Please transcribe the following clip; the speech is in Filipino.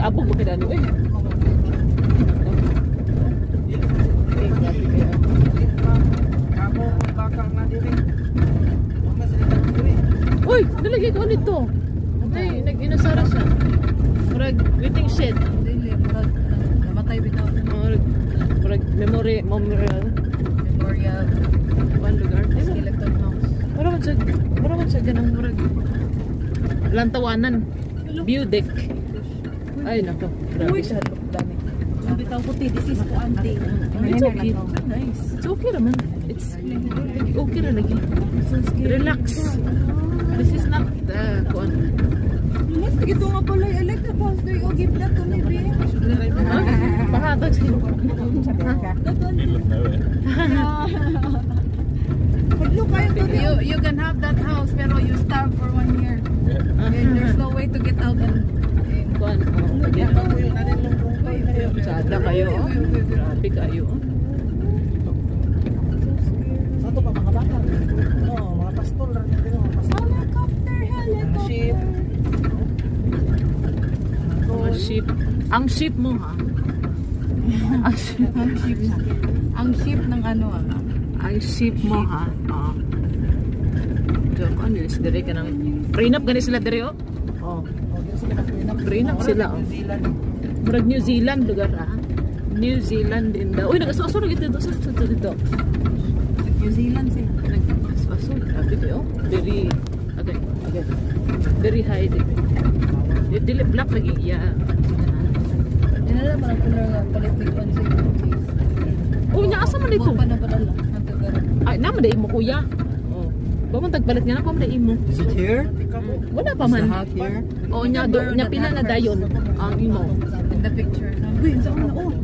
abog ba kada eh. Uy, nalagay ko nito. Ay, nag-inasara siya. Murag waiting shed. Dili, murag namatay bitaw. Murag memorial. Memorial One lugar. skeleton house. Mura man siya ganang murag lantawanan. View deck. Ay, nako. Grabe siya. Dani. Ang bitaw puti, this is ko auntie. It's okay. Nice. It's okay naman. It's okay na lagi. Relax. This is not kuan. Mas gito nga pala I like the poster you give that to me, babe. Pahatag siya. Look, you can have that house pero you starve for 1 year. And there's no way to get out and Kuan. Sada kayo. Grabe kayo. Satu pa mga bata. No, mga pastol lang din mga pastol. Ship. Mga sheep. Ang sheep mo ha. Ang sheep. ang ship ng ano Ang sheep mo ha. So, ano yun? Dire ka nang prenup gani sila dire oh. Oh. Prenup sila oh. New Zealand. Murag New Zealand lugar ha. New Zealand din daw. Uy, nag-aso-aso na dito. Sa dito. New Zealand siya. Nag-aso. Grabe kayo. Very, again. Very high dito. Dili black lagi. Yeah. Yan na lang parang color nga politic on siya. Oh, asa man dito? Huwag pa na padala. Ay, naman dahil mo kuya. Oh. Ba man tagbalit nga na ko dahil mo. Is it here? Wala pa man. Here? Oh, nya pila na dayon ang imo. In the picture. Uy, saan na? Oh,